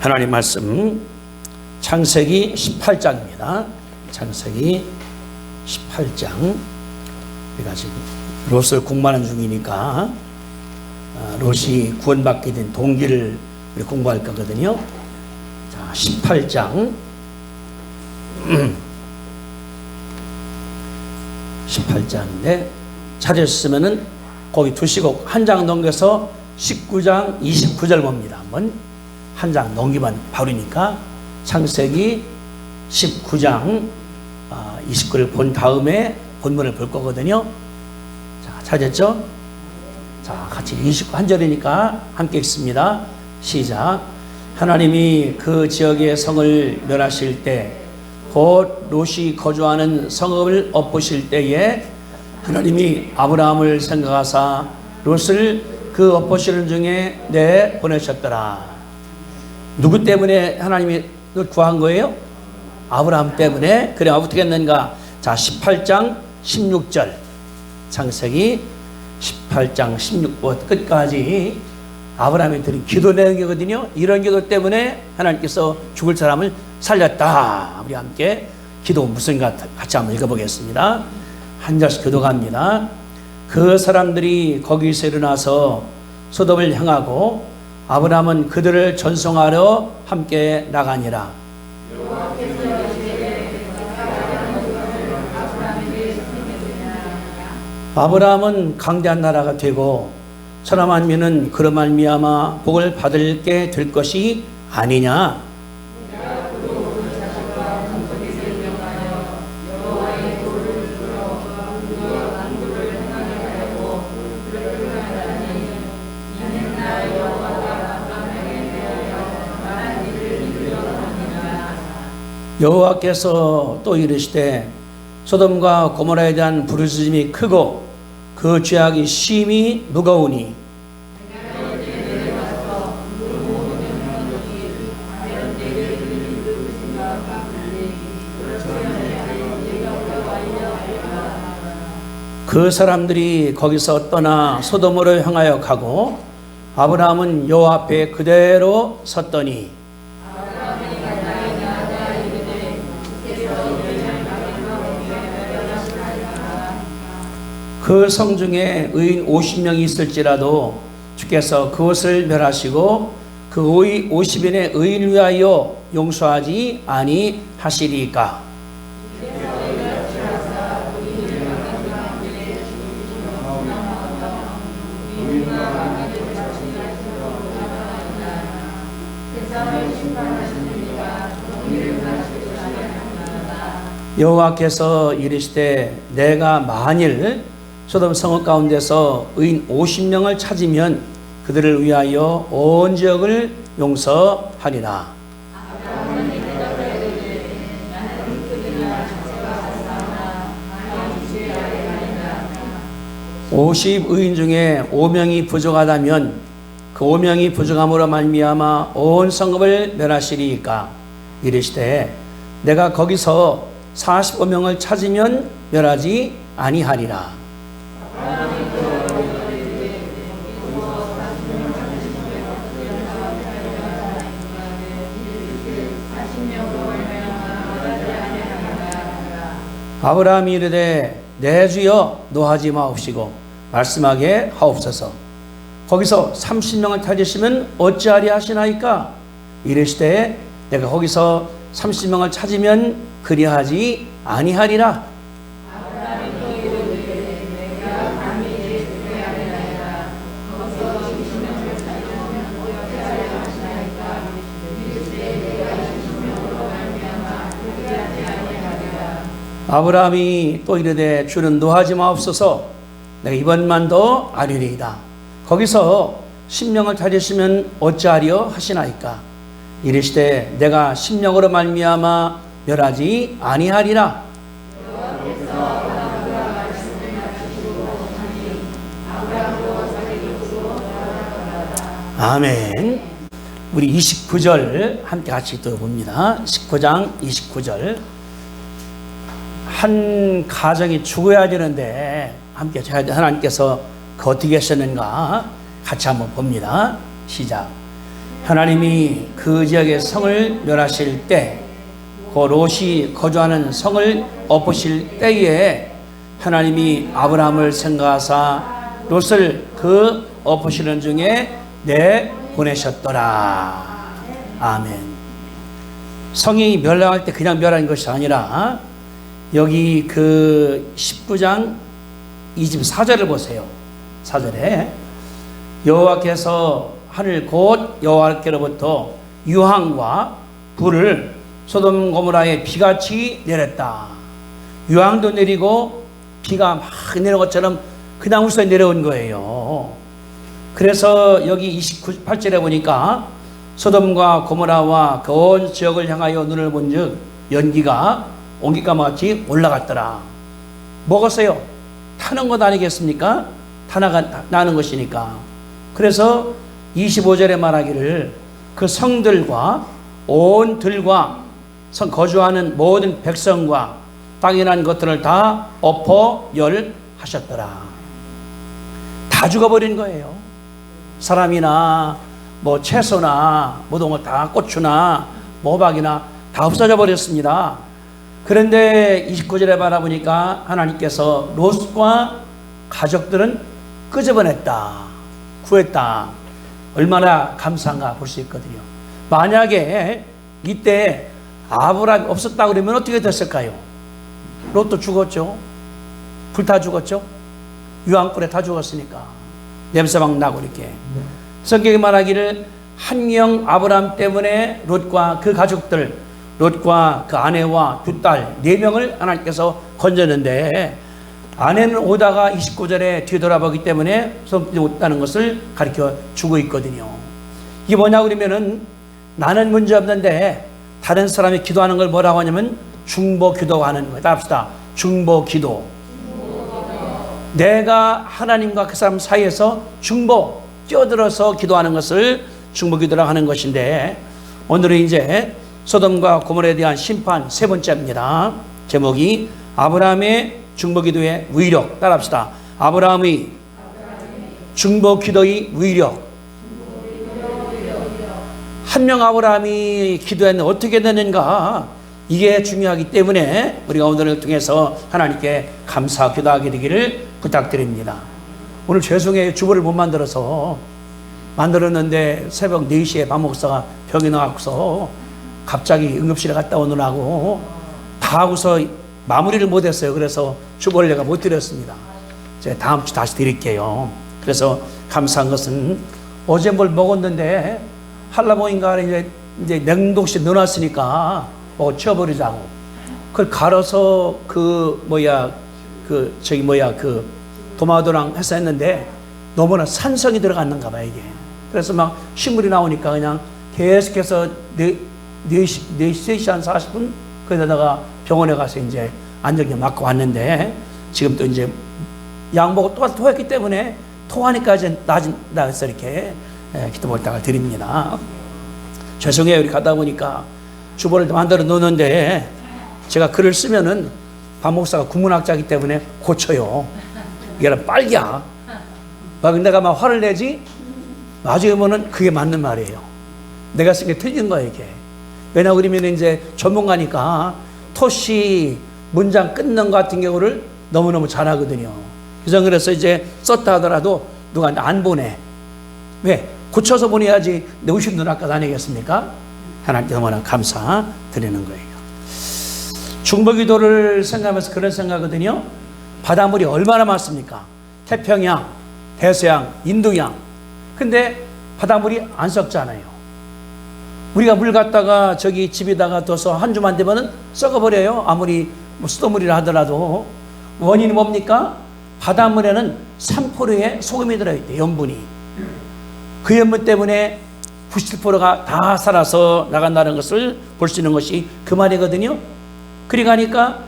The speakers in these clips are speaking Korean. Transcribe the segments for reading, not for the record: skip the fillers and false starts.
하나님 말씀 창세기 18장입니다. 창세기 18장. 우리가 지금 롯을 공부하는 중이니까 롯이 구원받게 된 동기를 우리 공부할 거거든요. 자, 18장 18장인데 찾으셨으면은 거기 두시고 한 장 넘겨서 19장 29절 봅니다. 한번 한 장 넘기면 바로니까 창세기 19장 29를 본 다음에 본문을 볼 거거든요. 자, 찾았죠? 자, 같이 29절이니까 함께 읽습니다. 시작. 하나님이 그 지역의 성을 멸하실 때 곧 롯이 거주하는 성읍을 엎으실 때에 하나님이 아브라함을 생각하사 롯을 그 엎으시는 중에 내보내셨더라. 누구 때문에 하나님이 구한 거예요? 아브라함 때문에. 그래 어떻게 했는가? 자, 18장 16절 창세기 18장 16절 끝까지 아브라함이 드린 기도 내용이거든요. 이런 기도 때문에 하나님께서 죽을 사람을 살렸다. 우리 함께 기도 무슨가 같이 한번 읽어보겠습니다. 한 절씩 교독합니다. 그 사람들이 거기서 일어나서 소돔을 향하고 아브라함은 그들을 전송하러 함께 나가니라. 아브라함은 강대한 나라가 되고 천하 만민은 그로 말미암아 복을 받게 될 것이 아니냐. 여호와께서 또 이르시되 소돔과 고모라에 대한 부르짖음이 크고 그 죄악이 심히 무거우니 그 사람들이 거기서 떠나 소돔으로 향하여 가고 아브라함은 여호와 앞에 그대로 섰더니 그 성 중에 의인 50명이 있을지라도 주께서 그것을 멸하시고 그 50인의 의인을 위하여 용서하지 아니하시리까. 여호와께서 이르시되 내가 만일 소돔 성읍 가운데서 의인 50명을 찾으면 그들을 위하여 온 지역을 용서하리라. 50의인 중에 5명이 부족하다면 그 5명이 부족함으로 말미암아 온 성읍을 멸하시리이까. 이르시되 내가 거기서 45명을 찾으면 멸하지 아니하리라. 아브라함이 이르되 내 주여 노하지 마옵시고 말씀하게 하옵소서. 거기서 30명을 찾으시면 어찌하리 하시나이까. 이르시되 내가 거기서 30명을 찾으면 그리하지 아니하리라. 아브라함이 또 이르되 주는 노하지 마옵소서. 내가 이번만도 아뢰리이다. 거기서 10명을 찾으시면 어찌하리요 하시나이까. 이르시되 내가 10명으로 말미암아 멸하지 아니하리라. 아멘. 우리 29절 함께 같이 또 봅니다. 19장 29절. 한 가정이 죽어야 되는데 함께 하나님께서 그 어떻게 하셨는가 같이 한번 봅니다. 시작. 하나님이 그 지역의 성을 멸하실 때, 그 롯이 거주하는 성을 엎으실 때에 하나님이 아브라함을 생각하사 롯을 그 엎으시는 중에 내보내셨더라. 아멘. 성이 멸망할 때 그냥 멸한 것이 아니라 여기 그 19장 24절을 보세요. 4절에 여호와께서 하늘 곧 여호와께로부터 유황과 불을 소돔 고모라에 비같이 내렸다. 유황도 내리고 비가 막 내려온 것처럼 그냥 우서 내려온 거예요. 그래서 여기 28절에 보니까 소돔과 고모라와 그 온 지역을 향하여 눈을 본즉 연기가 옹기가마 같이 올라갔더라. 먹었어요. 타는 것 아니겠습니까? 타나가 나는 것이니까. 그래서 25절에 말하기를 그 성들과 온 들과 성 거주하는 모든 백성과 땅에 난 것들을 다 엎어 멸하셨더라. 다 죽어버린 거예요. 사람이나 뭐 채소나 모든 것 다 고추나 모박이나 다 없어져 버렸습니다. 그런데 29절에 바라보니까 하나님께서 롯과 가족들은 끄집어냈다, 구했다. 얼마나 감사한가 볼 수 있거든요. 만약에 이때 아브라함이 없었다 그러면 어떻게 됐을까요? 롯도 죽었죠. 불타 죽었죠. 유황불에 다 죽었으니까 냄새 막 나고 이렇게. 성경이 말하기를 한 명 아브라함 때문에 롯과 그 가족들, 롯과 그 아내와 두 딸 4명을 하나님께서 건졌는데, 아내는 오다가 29절에 뒤돌아보기 때문에 손길이 없다는 것을 가르쳐 주고 있거든요. 이게 뭐냐 그러면은 나는 문제 없는데 다른 사람이 기도하는 걸 뭐라고 하냐면 중보 기도하는 거예요. 따라합시다. 중보 기도. 내가 하나님과 그 사람 사이에서 중보, 끼어들어서 기도하는 것을 중보 기도라고 하는 것인데, 오늘은 이제 소돔과 고모라에 대한 심판 3번째입니다. 제목이 아브라함의 중보 기도의 위력. 따라합시다. 아브라함의 중보 기도의 위력. 한 명 아브라함이 기도했는데 어떻게 되는가, 이게 중요하기 때문에 우리가 오늘을 통해서 하나님께 감사 기도하게 되기를 부탁드립니다. 오늘 죄송해요. 주보를 못 만들었는데 새벽 4시에 박 목사가 병이 나와서 갑자기 응급실에 갔다 오느라고 다 하고서 마무리를 못했어요. 그래서 주보를 내가 못 드렸습니다. 제가 다음 주 다시 드릴게요. 그래서 감사한 것은 어제 뭘 먹었는데 한라봉인가 이제 냉동실에 넣어놨으니까 치워버리자고. 그걸 갈아서 그 도마도랑 해서 했는데 너무나 산성이 들어갔는가 봐 이게. 그래서 막 식물이 나오니까 그냥 계속해서 3시 한 40분 거기다가 병원에 가서 이제 안정기 맞고 왔는데, 지금 또 이제 약 먹고 또 토했기 때문에 토하니까 이제 나서 이렇게 기도 부탁을 드립니다. 죄송해요. 우리 가다 보니까 주보를 만들어 놓는데 제가 글을 쓰면은 박 목사가 국문학자이기 때문에 고쳐요. 이게 빨기야. 막 내가 막 화를 내지 나중에 보면 그게 맞는 말이에요. 내가 쓴 게 틀린 거예요 이게. 왜냐 그러면 이제 전문가니까 토시 문장 끊는 것 같은 경우를 너무너무 잘하거든요. 그래서 이제 썼다 하더라도 누가 안 보내. 왜? 고쳐서 보내야지 내 의심 눈앞가 아니겠습니까? 하나님께 너무나 감사드리는 거예요. 중보기도를 생각하면서 그런 생각하거든요. 바닷물이 얼마나 많습니까? 태평양, 대서양, 인도양. 근데 바닷물이 안 썩잖아요. 우리가 물 갖다가 저기 집에다가 둬서 한 주만 되면은 썩어버려요. 아무리 수돗물이라 하더라도. 원인이 뭡니까? 바닷물에는 3%의 소금이 들어있대요. 염분이. 그 염분 때문에 97%가 다 살아서 나간다는 것을 볼 수 있는 것이 그 말이거든요. 그러니까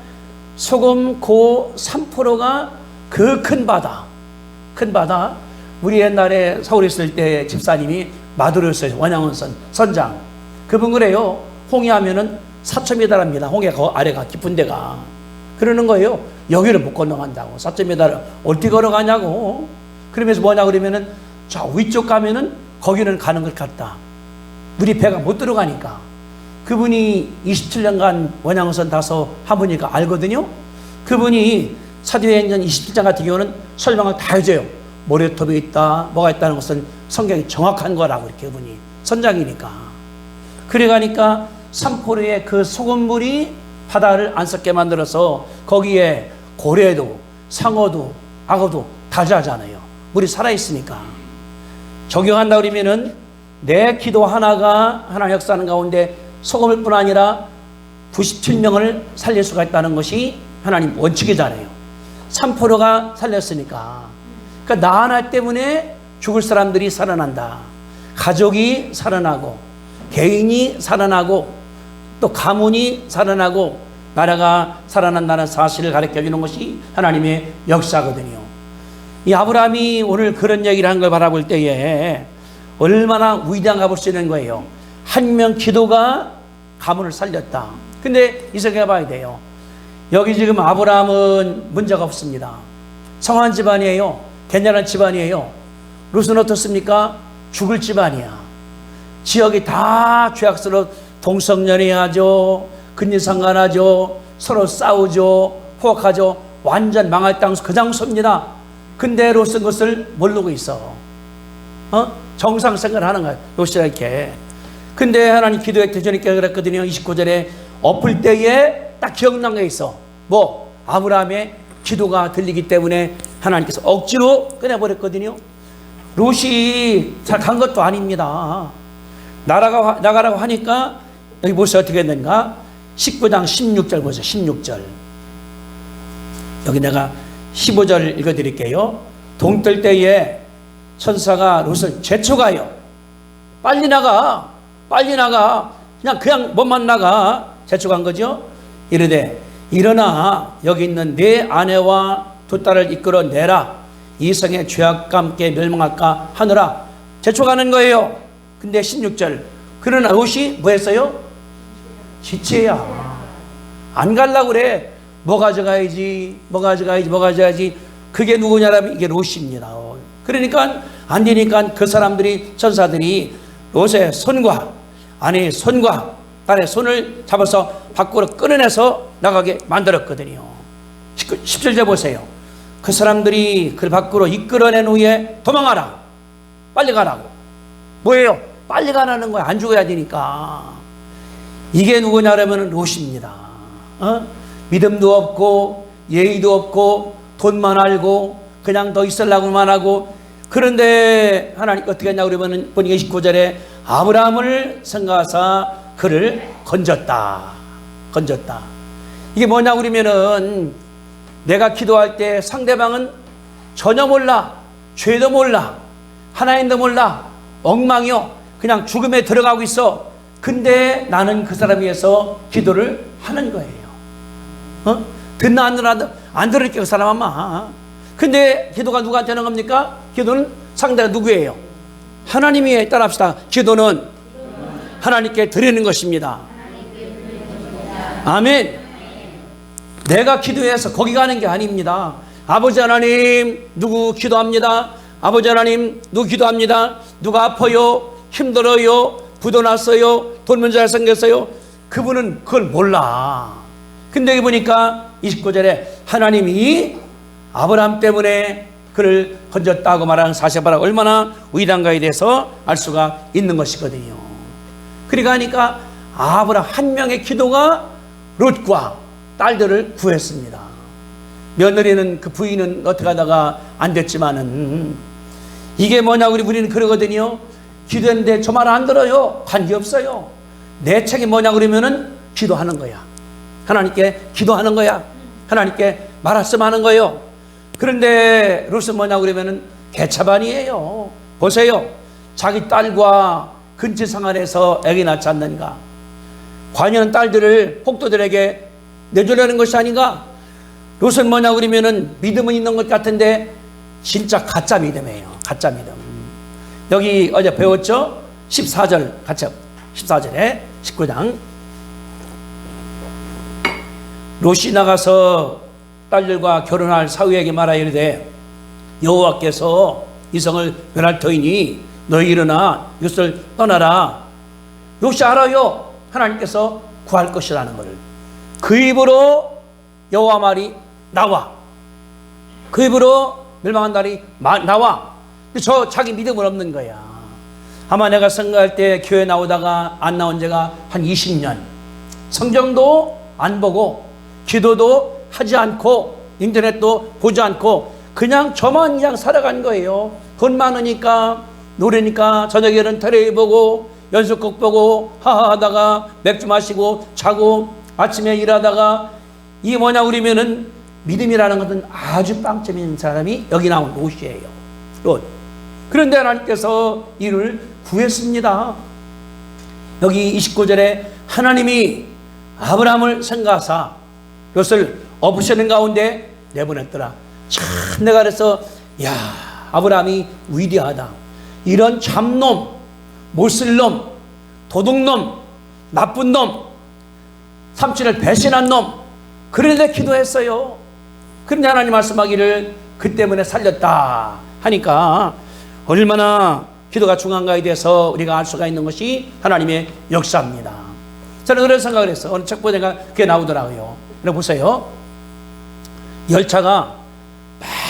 소금 고 3%가 그 큰 바다. 우리 옛날에 서울에 있을 때 집사님이 마두르였어요. 원양원 선장. 그분 그래요. 홍해하면은 4,000m랍니다. 홍해 그 아래가 깊은 데가. 그러는 거예요. 여기를 못 건너간다고. 4,000m를 어떻게 걸어가냐고. 그러면서 뭐냐 그러면은 저 위쪽 가면은 거기는 가는 것 같다. 우리 배가 못 들어가니까. 그분이 27년간 원양어선 다서 한 분이니까 알거든요. 그분이 사도행전 27장 같은 경우는 설명을 다 해줘요. 모래톱이 있다, 뭐가 있다는 것은 성경이 정확한 거라고 이렇게 그분이 선장이니까. 그래가니까 산포로의 그 소금물이 바다를 안 썩게 만들어서 거기에 고래도 상어도 악어도 다 자잖아요. 물이 살아있으니까. 적용한다 그러면은 내 기도 하나가 하나님 역사하는 가운데 소금을 뿐 아니라 97명을 살릴 수가 있다는 것이 하나님 원칙이잖아요. 산포로가 살렸으니까. 그러니까 나 하나 때문에 죽을 사람들이 살아난다. 가족이 살아나고 개인이 살아나고 또 가문이 살아나고 나라가 살아난다는 사실을 가르쳐주는 것이 하나님의 역사거든요. 이 아브라함이 오늘 그런 얘기를 한 걸 바라볼 때에 얼마나 위대한가 볼 수 있는 거예요. 한 명 기도가 가문을 살렸다. 근데 이 생각해 봐야 돼요. 여기 지금 아브라함은 문제가 없습니다. 성한 집안이에요. 괜찮은 집안이에요. 롯은 어떻습니까? 죽을 집안이야. 지역이 다 죄악스러워 동성연애하죠. 근리상간하죠. 서로 싸우죠. 포악하죠. 완전 망할 땅 그 장소입니다. 근데 롯은 그것을 모르고 있어. 정상생활을 하는 거야. 롯이 이렇게. 근데 하나님 기도의 대전이께 그랬거든요. 29절에 엎을 때에 딱 기억난 게 있어. 뭐? 아브라함의 기도가 들리기 때문에 하나님께서 억지로 꺼내버렸거든요. 롯이 잘 간 것도 아닙니다. 나가라고 하니까 여기 보세요. 어떻게 했는가? 19장 16절 보세요. 16절. 여기 내가 15절 읽어드릴게요. 동뜰 때에 천사가 롯을 제초가요. 빨리 나가. 빨리 나가. 그냥 몸만 나가. 제초간 거죠. 이르되 일어나 여기 있는 네 아내와 두 딸을 이끌어 내라. 이 성의 죄악과 함께 멸망할까 하느라. 제초가는 거예요. 근데 16절. 그러나 롯이 뭐 했어요? 지체야. 안 가려고 그래. 뭐 가져가야지. 그게 누구냐라면 이게 롯입니다. 그러니까 안 되니까 그 사람들이 천사들이 롯의 손과 아내의 손과 딸의 손을 잡아서 밖으로 끌어내서 나가게 만들었거든요. 17절 보세요. 그 사람들이 그 밖으로 이끌어낸 후에 도망하라. 빨리 가라고. 뭐예요? 빨리 가라는 거야. 안 죽어야 되니까. 이게 누구냐라면 롯입니다. 믿음도 없고 예의도 없고 돈만 알고 그냥 더 있으려고만 하고. 그런데 하나님 어떻게 했냐 그러면 보니까 29절에 아브라함을 생각하사 그를 건졌다. 이게 뭐냐 그러면은 내가 기도할 때 상대방은 전혀 몰라. 죄도 몰라. 하나님도 몰라. 엉망이요. 그냥 죽음에 들어가고 있어. 근데 나는 그 사람 위해서 기도를 하는 거예요. 듣나 안 듣나 안 들을게 그 사람 아마. 근데 기도가 누구한테 하는 겁니까? 기도는 상대가 누구예요? 하나님이 따라합시다. 기도는 하나님께 드리는 것입니다. 아멘. 내가 기도해서 거기 가는 게 아닙니다. 아버지 하나님 누구 기도합니다. 아버지 하나님 누구 기도합니다. 누가 아파요? 힘들어요? 부도 났어요? 돈 문제 잘생겼어요? 그분은 그걸 몰라. 근데 여기 보니까 29절에 하나님이 아브라함 때문에 그를 건졌다고 말하는 사실을 얼마나 위대한가에 대해서 알 수가 있는 것이거든요. 그러니까 아브라함 한 명의 기도가 롯과 딸들을 구했습니다. 며느리는 그 부인은 어떻게 하다가 안 됐지만은 이게 뭐냐고 우리는 그러거든요. 기도했는데 저 말 안 들어요. 관계없어요. 내 책이 뭐냐고 그러면은 기도하는 거야. 하나님께 기도하는 거야. 하나님께 말씀하는 하는 거예요. 그런데 롯은 뭐냐고 그러면은 개차반이에요. 보세요. 자기 딸과 근친상간에서 애기 낳지 않는가. 관여한 딸들을 폭도들에게 내주려는 것이 아닌가. 롯은 뭐냐고 그러면은 믿음은 있는 것 같은데 진짜 가짜 믿음이에요. 가짜 믿음. 여기 어제 배웠죠? 14절 같이 14절에 19장 롯이 나가서 딸들과 결혼할 사위에게 말하여 이르되 여호와께서 이 성을 멸할 터이니 너희 일어나 이것을 떠나라. 역시 알아요. 하나님께서 구할 것이라는 것을. 그 입으로 여호와 말이 나와. 그 입으로 멸망한 날이 나와. 근데 저 자기 믿음은 없는 거야. 아마 내가 생각할 때 교회 나오다가 안 나온 지가 한 20년. 성경도 안 보고 기도도 하지 않고 인터넷도 보지 않고 그냥 저만 그냥 살아간 거예요. 돈 많으니까 노래니까 저녁에는 텔레비 보고 연속곡 보고 하하하다가 맥주 마시고 자고 아침에 일하다가 이게 뭐냐 그러면은 믿음이라는 것은 아주 빵점 있는 사람이 여기 나온 롯이에요. 롯. 그런데 하나님께서 이를 구했습니다. 여기 29절에 하나님이 아브라함을 생각하사 롯을 없으시는 가운데 내보냈더라. 참 내가 그래서 야 아브라함이 위대하다. 이런 잡놈, 못쓸놈, 도둑놈, 나쁜 놈, 삼촌을 배신한 놈, 그런데 기도했어요. 그런데 하나님 말씀하기를 그 때문에 살렸다 하니까 얼마나 기도가 중요한가에 대해서 우리가 알 수가 있는 것이 하나님의 역사입니다. 저는 그런 생각을 했어요. 어느 책 보니까 그게 나오더라고요. 그래 보세요. 열차가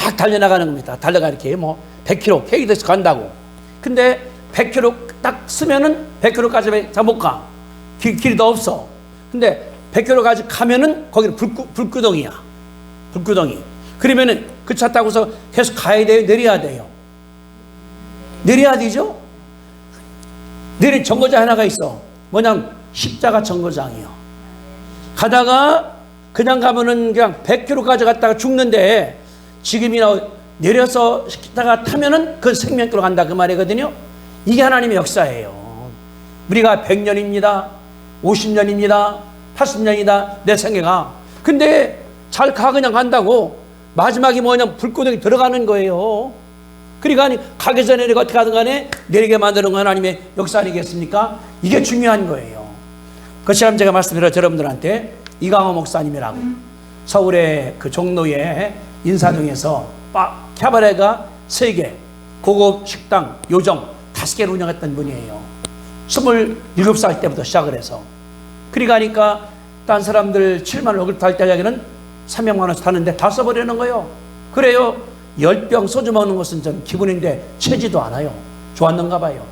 막 달려나가는 겁니다. 달려가 이렇게 뭐 100km, 케이드에서 간다고. 근데 100km 딱 쓰면은 100km까지 못 가. 길이 더 없어. 근데 100km까지 가면은 거기는 불구덩이야. 불구덩이. 그러면은 그 차 타고서 계속 가야 돼요? 내려야 돼요? 내려야 되죠? 내린 정거장 하나가 있어. 뭐냐면 십자가 정거장이요. 가다가 그냥 가면은 그냥 100km까지 갔다가 죽는데 지금이나 내려서 시키다가 타면은 그 생명길로 간다 그 말이거든요. 이게 하나님의 역사예요. 우리가 100년입니다. 50년입니다. 80년이다. 내 생애가. 근데 잘 가 그냥 간다고 마지막이 뭐냐면 불구덩이 들어가는 거예요. 그러니까 가기 전에 내가 어떻게 하든 간에 내리게 만드는 건 하나님의 역사 아니겠습니까? 이게 중요한 거예요. 그 시간 제가 말씀드렸죠. 여러분들한테 이강호 목사님이라고 서울의 그 종로의 인사동에서 캬바레가 3개, 고급 식당, 요정 5개를 운영했던 분이에요. 27살 때부터 시작을 해서. 그러니까 딴 사람들 7만 월급 탈 때에는 300만 원씩 타는데 다 써버리는 거예요. 그래요. 10병 소주 먹는 것은 전 기분인데 채지도 않아요. 좋았는가 봐요.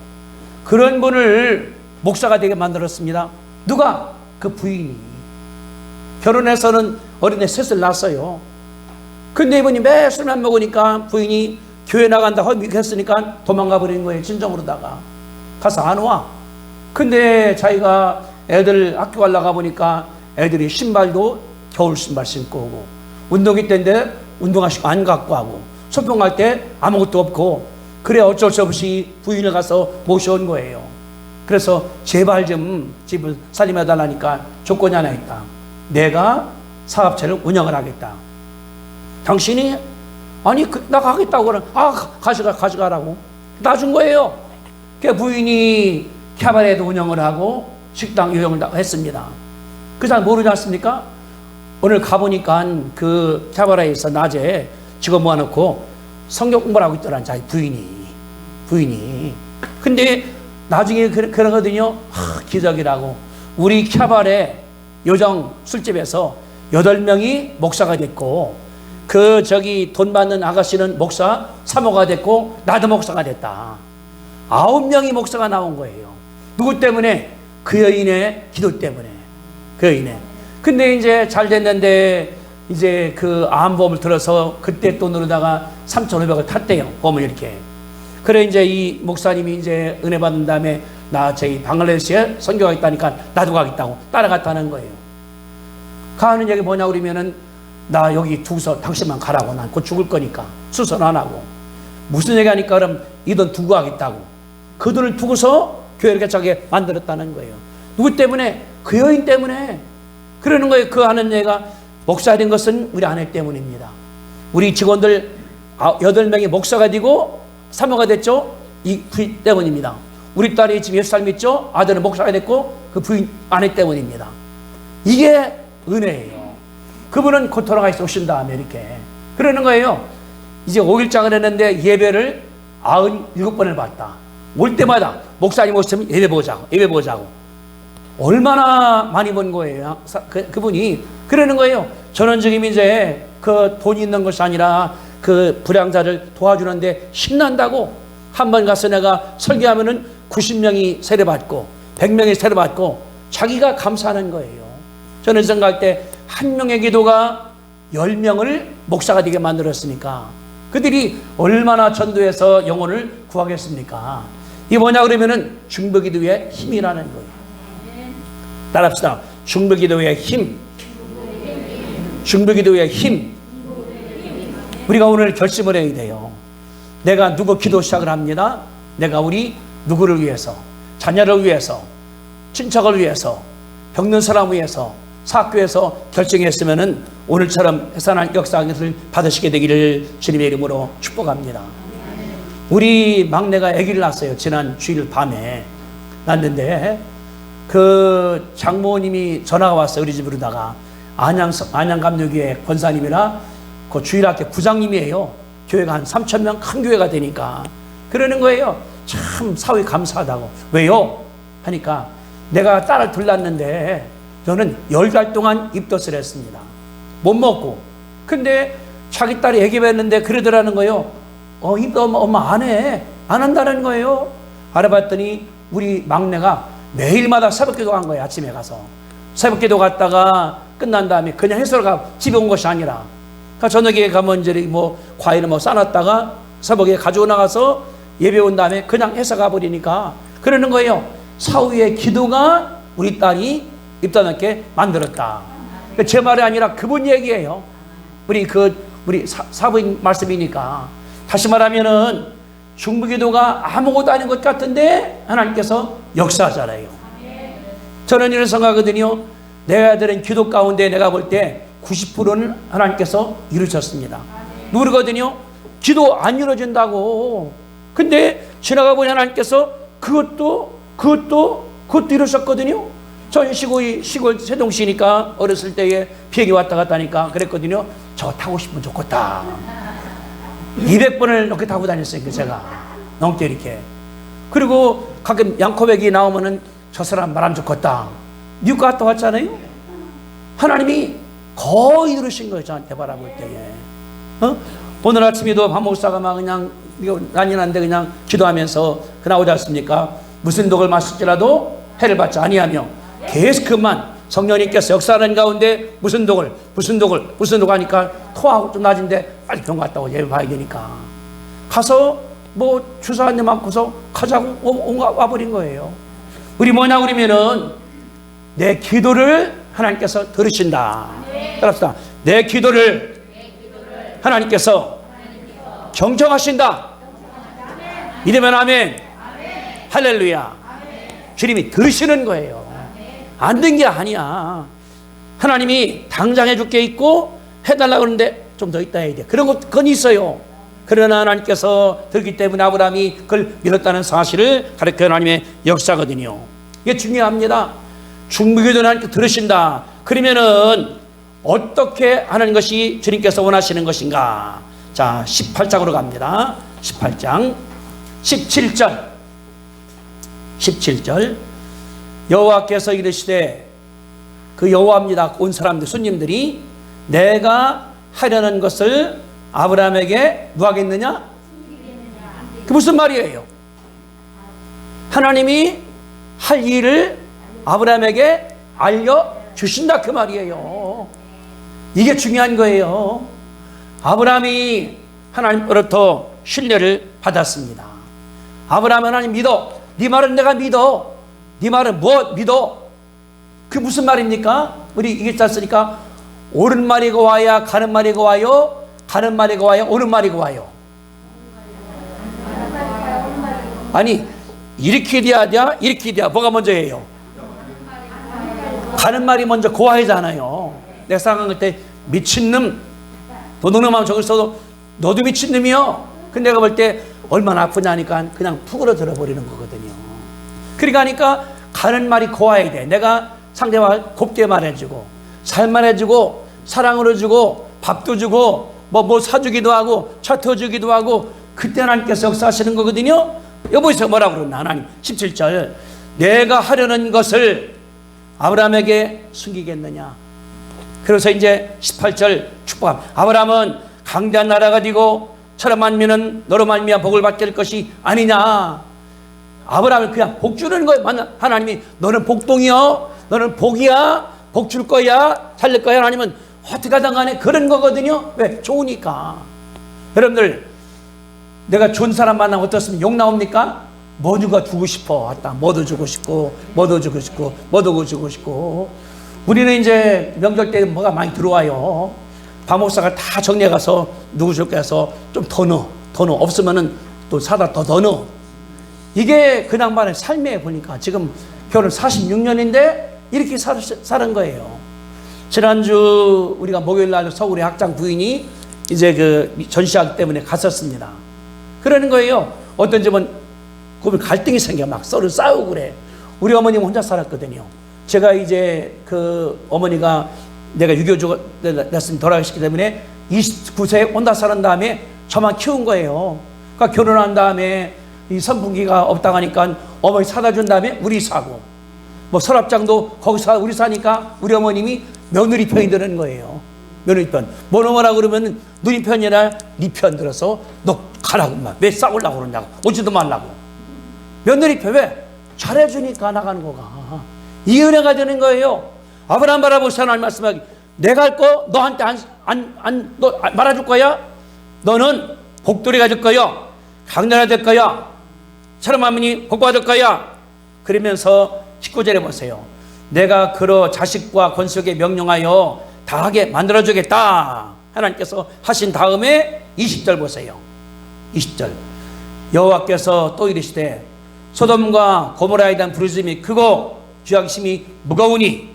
그런 분을 목사가 되게 만들었습니다. 누가? 그 부인이. 결혼해서는 어린애 셋을 낳았어요. 근데 이분이 매 술만 먹으니까 부인이 교회 나간다 했으니까 도망가 버리는 거예요. 진정으로다가. 가서 안 와. 근데 자기가 애들 학교 가려가 보니까 애들이 신발도 겨울 신발 신고 오고 운동회 때인데 운동화 신고 안 갖고 하고 소풍 갈 때 아무것도 없고 그래 어쩔 수 없이 부인을 가서 모셔온 거예요. 그래서 제발 좀 집을 살림해 달라니까 조건이 하나 있다. 내가 사업체를 운영을 하겠다. 당신이 아니 나 가겠다고 그러면 가져가라고 놔준 거예요. 그 부인이 캬바레도 운영을 하고 식당 운영을 했습니다. 그 사람 모르지 않습니까? 오늘 가보니까 그 캬바레에서 낮에 직원 모아놓고 성경 공부를 하고 있더란 자기 부인이. 근데 나중에 그러거든요. 기적이라고. 우리 캬바레 요정 술집에서 8명이 목사가 됐고 그 돈 받는 아가씨는 목사 사모가 됐고 나도 목사가 됐다. 9명이 목사가 나온 거예요. 누구 때문에? 그 여인의 기도 때문에. 그 여인의. 근데 이제 잘 됐는데 이제 그 암보험을 들어서 그때 돈으로다가 3,500을 탔대요. 보험을 이렇게. 그래 이제 이 목사님이 이제 은혜 받은 다음에 나 저희 방글라데시에 선교가 있다니까 나도 가겠다고 따라갔다는 거예요. 가는 얘기 뭐냐 그러면은 나 여기 두고서 당신만 가라고. 난 곧 죽을 거니까 수선 안 하고. 무슨 얘기 하니까 그럼 이 돈 두고 가겠다고. 그 돈을 두고서 교회를 개척하게 만들었다는 거예요. 누구 때문에? 그 여인 때문에. 그러는 거예요. 그 하는 얘가 목사 된 것은 우리 아내 때문입니다. 우리 직원들 8명이 목사가 되고 사모가 됐죠? 이 부인 때문입니다. 우리 딸이 지금 6살 믿죠? 아들은 목사가 됐고 그 부인 아내 때문입니다. 이게 은혜예요. 그분은 곧 돌아가 오신 다음에 이렇게 그러는 거예요. 이제 5일장을 했는데 예배를 97번을 봤다. 올 때마다 목사님 오시면 예배 보자고. 얼마나 많이 번 거예요. 그분이 그러는 거예요. 저는 지금 이제 그 돈이 있는 것이 아니라 그 불량자를 도와주는데 신난다고. 한 번 가서 내가 설교하면은 90명이 세례받고 100명이 세례받고 자기가 감사하는 거예요. 저는 생각할 때 한 명의 기도가 10명을 목사가 되게 만들었으니까 그들이 얼마나 전도해서 영혼을 구하겠습니까? 이게 뭐냐 그러면은 중보기도의 힘이라는 거예요. 따라합시다. 중보기도의 힘. 중보기도의 힘. 우리가 오늘 결심을 해야 돼요. 내가 누구 기도 시작을 합니다. 내가 우리 누구를 위해서, 자녀를 위해서, 친척을 위해서, 병든 사람을 위해서, 사학교에서 결정했으면은 오늘처럼 해산한 역사를 받으시게 되기를 주님의 이름으로 축복합니다. 우리 막내가 아기를 낳았어요. 지난 주일 밤에 낳았는데 그 장모님이 전화가 왔어요. 우리 집으로다가 안양감리교회 권사님이라 그 주일학교 부장님이에요. 교회가 한 3,000명 큰 교회가 되니까 그러는 거예요. 참 사회 감사하다고. 왜요? 하니까 내가 딸을 둘 낳았는데 저는 10달 동안 입덧을 했습니다. 못 먹고. 근데 자기 딸이 애기 뵀는데 그러더라는 거예요. 입덧 엄마 안 해. 안 한다는 거예요. 알아봤더니 우리 막내가 매일마다 새벽기도 간 거예요. 아침에 가서 새벽기도 갔다가 끝난 다음에 그냥 해설가 집에 온 것이 아니라 저녁에 가면 이제 뭐 과일을 뭐 싸놨다가 새벽에 가지고 나가서 예배 온 다음에 그냥 해서 가버리니까 그러는 거예요. 사후의 기도가 우리 딸이 입단하게 만들었다. 제 말이 아니라 그분 얘기예요. 우리 사부인 말씀이니까. 다시 말하면은 중보기도가 아무것도 아닌 것 같은데 하나님께서 역사하잖아요. 저는 이런 생각하거든요. 내 아들은 기도 가운데 내가 볼 때 90%는 하나님께서 이루셨습니다. 누르거든요. 기도 안 이루어진다고. 근데 지나가 보니 하나님께서 그것도 이루셨거든요. 전 시골 세종시니까 어렸을 때에 비행기 왔다 갔다 하니까 그랬거든요. 저 타고 싶으면 좋겠다. 200번을 넘게 타고 다녔어요. 제가 넘게 이렇게. 그리고 가끔 양코백이 나오면은 저 사람 말하면 좋겠다. 미국 갔다 왔잖아요. 하나님이 거의 이루신 거예요. 저한테 바라볼 때에. 오늘 아침에도 박 목사가 막 그냥 난리 난데 그냥 기도하면서 그 나오지 않습니까? 무슨 독을 마실지라도 해를 받지 아니하며 계속 그만 성령님께서 역사하는 가운데 무슨 독을 하니까 토하고 좀 낮은데 빨리 병 갔다 오고 예배 봐야 되니까 가서 뭐 주사 한 대 맞고서 가자고 와버린 거예요. 우리 뭐냐 그러면은 내 기도를 하나님께서 들으신다. 따라합시다. 내 기도를 하나님께서 경청하신다. 믿으면 아멘. 할렐루야. 주님이 들으시는 거예요. 안 된 게 아니야. 하나님이 당장 해줄 게 있고 해달라고 하는데 좀 더 있다 해야 돼. 그건 있어요. 그러나 하나님께서 들기 때문에 아브라함이 그걸 믿었다는 사실을 가르쳐 하나님의 역사거든요. 이게 중요합니다. 중보기도는 하나님께 들으신다. 그러면은 어떻게 하는 것이 주님께서 원하시는 것인가? 자, 18장으로 갑니다. 18장 17절 여호와께서 이르시되 그 여호와입니다. 온 사람들 손님들이 내가 하려는 것을 아브라함에게 누가 하겠느냐? 그 무슨 말이에요? 하나님이 할 일을 아브라함에게 알려주신다 그 말이에요. 이게 중요한 거예요. 아브라함이 하나님으로부터 신뢰를 받았습니다. 아브라함 하나님 믿어. 네 말은 내가 믿어. 네 말은 뭐 믿어? 그 무슨 말입니까? 우리 이게 짰으니까 옳은 말이 와야 가는 말이 와요. 가는 말이 와요. 옳은 말이 와요. 아니 이렇게 돼야 이렇게 돼야 뭐가 먼저 해요? 가는 말이 먼저 고와야잖아요. 내가 생각할 때 미친놈 도둑놈하면 저걸 써도 너도 미친놈이요. 근데 내가 볼 때 얼마나 아프냐니까 그냥 푹 울어 버리는 거거든요. 그러니까 하니까 가는 말이 고와야 돼. 내가 상대와 곱게 말해주고 살만해주고 사랑으로 주고 밥도 주고 뭐 사주기도 하고 차 터주기도 하고 그때 하나님께서 역사하시는 거거든요. 여기서 뭐라고 그러나 하나님 17절 내가 하려는 것을 아브라함에게 숨기겠느냐. 그래서 이제 18절 축복함. 아브라함은 강대한 나라가 되고 천하 만민은 너로 말미암아 복을 받게 될 것이 아니냐. 아브라함을 그냥 복 주는 거예요. 하나님이 너는 복동이요, 너는 복이야, 복 줄 거야, 살릴 거야. 하나님은 어떻게 하든 간에 그런 거거든요. 왜? 좋으니까. 여러분들, 내가 좋은 사람 만나면 어떻습니까? 욕 나옵니까? 뭐가 주고 싶어. 왔다. 뭐도 주고 싶고, 뭐도 주고 싶고, 뭐도 주고 싶고. 우리는 이제 명절 때 뭐가 많이 들어와요. 박목사가 다 정리해 가서 누구 줄까 해서 좀 더 넣어. 더 넣어. 없으면은 또 사다 더 넣어. 이게 그 양반의 삶에 보니까 지금 결혼 46년인데 이렇게 사는 거예요. 지난주 우리가 목요일 날 서울의 학장 부인이 이제 그 전시하기 때문에 갔었습니다. 그러는 거예요. 어떤 집은 그 갈등이 생겨 막 서로 싸우고 그래. 우리 어머님 혼자 살았거든요. 제가 이제 그 어머니가 내가 6.25 됐으면 돌아가셨기 때문에 29세에 혼자 사는 다음에 저만 키운 거예요. 그러니까 결혼한 다음에 이 선풍기가 없다고 하니까 어머니 사다 준 다음에 우리 사고, 뭐 서랍장도 거기서 우리 사니까 우리 어머님이 며느리 편이 드는 거예요. 며느리 편. 뭐라 그러면 누리 편이라 네 편 들어서 너 가라고 막 왜 싸우려고 그러냐고 오지도 말라고. 며느리 편. 왜? 잘해주니까 나가는 거가. 이 은혜가 되는 거예요. 아브라함 바라보시고 하나님 말씀하기, 내가 할 거 너한테 너 말아줄 거야. 너는 복돌이가 될 거야. 강렬화 될 거야. 천하만민이 복받을 거야. 그러면서 19절에 보세요. 내가 그로 자식과 권속에 명령하여 다하게 만들어주겠다. 하나님께서 하신 다음에 20절 보세요. 20절. 여호와께서 또 이르시되 소돔과 고모라에 대한 부르짖음이 크고 죄악심이 무거우니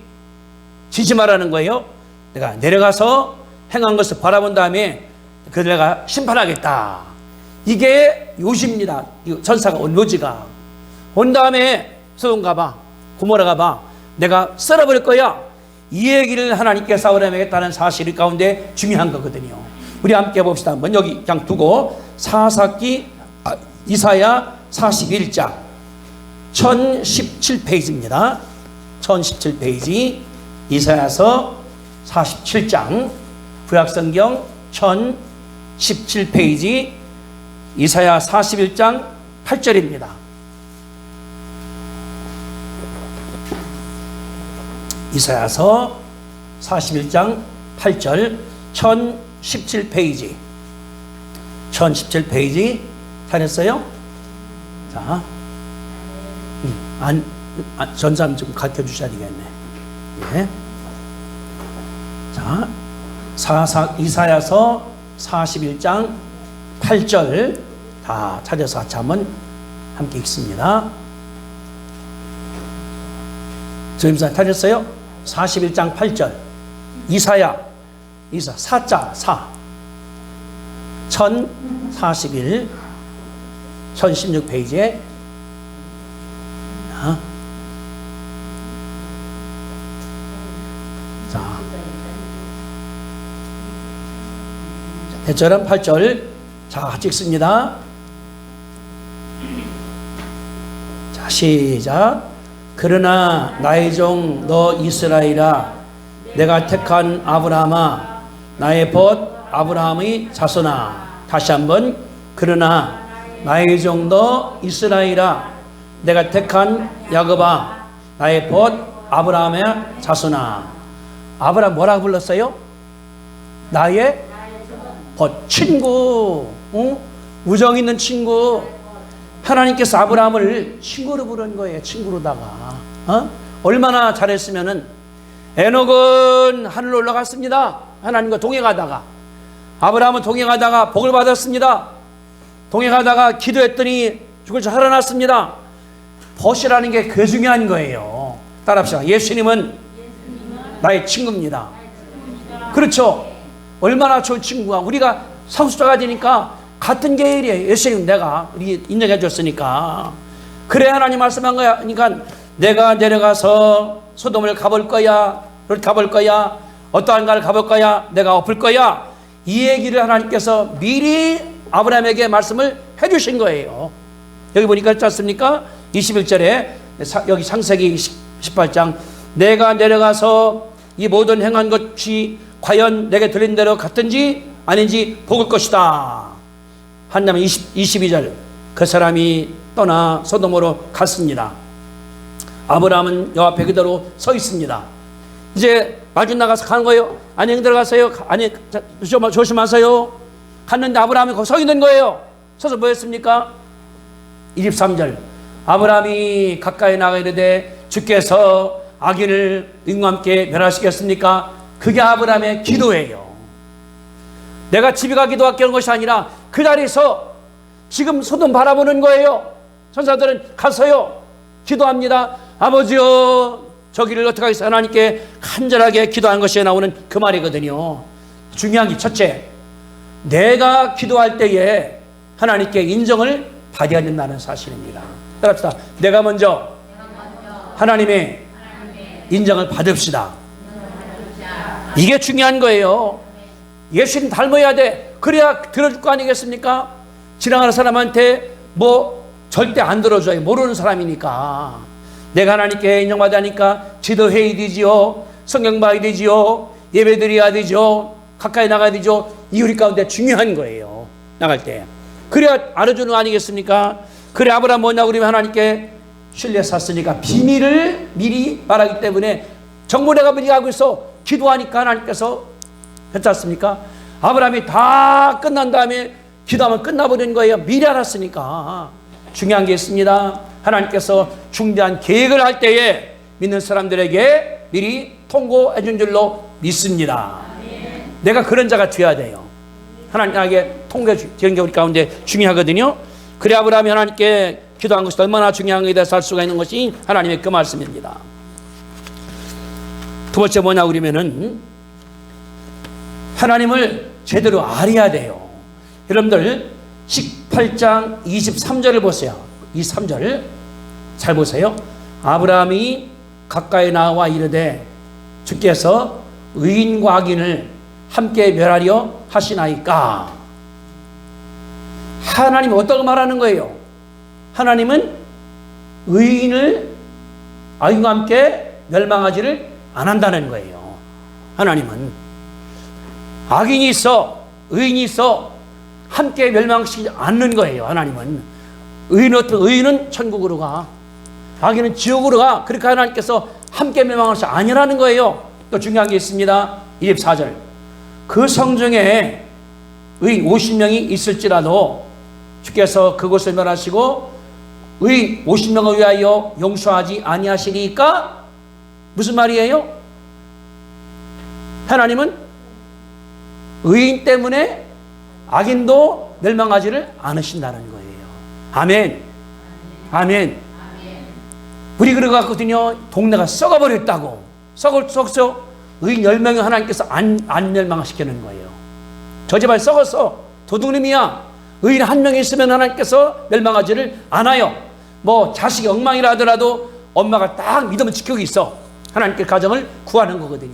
진심하라는 거예요. 내가 내려가서 행한 것을 바라본 다음에 그들 내가 심판하겠다. 이게 요시입니다. 전사가 온 요지가 온 다음에 소돔 가봐, 고모라 가봐, 내가 썰어버릴 거야. 이 얘기를 하나님께서 아브라함에게 했다는 사실 가운데 중요한 거거든요. 우리 함께 봅시다. 한번 여기 그냥 두고 이사야 41장 1017페이지입니다. 1017페이지 이사야서 47장 구약성경 1017페이지 이사야 41장 8절입니다. 이사야서 41장 8절 1017페이지 1017페이지 찾았어요? 자, 전사님 좀 가르쳐 주셔야 되겠네. 예. 자, 이사야서 41장 8절 다 찾아서 같이 한번 함께 읽습니다. 조임사 찾았어요? 41장 8절 이사 4자 4 1041 1016페이지에 자, 대절은 8절 자 같이 읽습니다. 자 시작. 그러나 나의 종 너 이스라엘아 내가 택한 아브라함아 나의 벗 아브라함의 자손아. 다시 한번. 그러나 나의 종 너 이스라엘아 내가 택한 야곱아 나의 벗 아브라함의 자손아. 아브라함 뭐라고 불렀어요? 나의 벗 친구. 우정 있는 친구. 하나님께서 아브라함을 친구로 부른 거예요. 친구로다가. 얼마나 잘했으면은 에녹은 하늘로 올라갔습니다. 하나님과 동행하다가. 아브라함은 동행하다가 복을 받았습니다. 동행하다가 기도했더니 죽을 줄 살아났습니다. 벗이라는 게 그 중요한 거예요. 따라합시다. 예수님은 나의 친구입니다. 그렇죠. 얼마나 좋은 친구가. 우리가 상속자가 되니까 같은 계열이에요. 예수님 내가 우리 인정해 줬으니까. 그래 하나님 말씀한 거야. 그러니까 내가 내려가서 소돔을 가볼 거야. 가볼 거야. 어떠한가를 가볼 거야. 내가 엎을 거야. 이 얘기를 하나님께서 미리 아브라함에게 말씀을 해 주신 거예요. 여기 보니까 있지 않습니까? 21절에 여기 창세기 18장 내가 내려가서 이 모든 행한 것이 과연 내게 들린 대로 같은지 아닌지 보을 것이다. 한나면 22절 그 사람이 떠나 소돔으로 갔습니다. 아브라함은 여 앞에 그대로 서 있습니다. 이제 마중 나가서 가는 거예요. 안녕 들어가세요. 아니 조심하세요. 갔는데 아브라함이 거기 서 있는 거예요. 서서 뭐 했습니까? 23절 아브라함이 가까이 나가 이르되 주께서 악인을 능과 함께 멸하시겠습니까? 그게 아브라함의 기도예요. 내가 집에 가 기도할게 하는 것이 아니라 그 자리에서 지금 소돔 바라보는 거예요. 천사들은 가서요 기도합니다. 아버지여 저기를 어떻게 하겠어요? 하나님께 간절하게 기도하는 것이 나오는 그 말이거든요. 중요한 게 첫째, 내가 기도할 때에 하나님께 인정을 받아야 된다는 사실입니다. 따라합시다. 내가 먼저 하나님의 인정을 받읍시다. 이게 중요한 거예요. 예수님 닮아야 돼. 그래야 들어줄 거 아니겠습니까? 지나가는 사람한테 뭐 절대 안 들어줘요. 모르는 사람이니까. 내가 하나님께 인정받으니까 지도해야 되지요. 성경 봐야 되지요. 예배 드려야 되죠. 가까이 나가야 되죠. 이 우리 가운데 중요한 거예요. 나갈 때. 그래야 알아주는 거 아니겠습니까? 그래 아브라함 뭐냐고 그러면 하나님께 신뢰 샀으니까 비밀을 미리 말하기 때문에 정보 내가 미리 알고 있어. 기도하니까 하나님께서 괜찮습니까? 아브라함이 다 끝난 다음에 기도하면 끝나버리는 거예요. 미리 알았으니까. 중요한 게 있습니다. 하나님께서 중대한 계획을 할 때에 믿는 사람들에게 미리 통고해 준 줄로 믿습니다. 내가 그런 자가 되어야 돼요. 하나님에게 통고해 주는 게 우리 가운데 중요하거든요. 그래 아브라함이 하나님께 기도한 것이 얼마나 중요한 것에 대해서 알 수가 있는 것이 하나님의 그 말씀입니다. 두 번째 뭐냐 그러면은 하나님을 제대로 알아야 돼요. 여러분들 18장 23절을 보세요. 23절 잘 보세요. 아브라함이 가까이 나와 이르되 주께서 의인과 악인을 함께 멸하려 하시나이까. 하나님이 어떻게 말하는 거예요? 하나님은 의인을 악인과 함께 멸망하지를 안 한다는 거예요. 하나님은 악인이 있어 의인이 있어 함께 멸망시키지 않는 거예요. 하나님은 의인은 천국으로 가, 악인은 지옥으로 가. 그렇게 하나님께서 함께 멸망하시 아니라는 거예요. 또 중요한 게 있습니다. 24절 그 성중에 의인 50명이 있을지라도 주께서 그곳을 멸하시고 의인 50명을 위하여 용서하지 아니하시니까. 무슨 말이에요? 하나님은 의인 때문에 악인도 멸망하지를 않으신다는 거예요. 아멘. 아멘. 우리 그래갔거든요. 동네가 썩어버렸다고. 썩었어. 의인 10명이 하나님께서 안 멸망시키는 거예요. 저 집안 썩었어. 도둑놈이야. 의인 한 명이 있으면 하나님께서 멸망하지를 않아요. 뭐 자식이 엉망이라 하더라도 엄마가 딱 믿음을 지키고 있어. 하나님께 가정을 구하는 거거든요.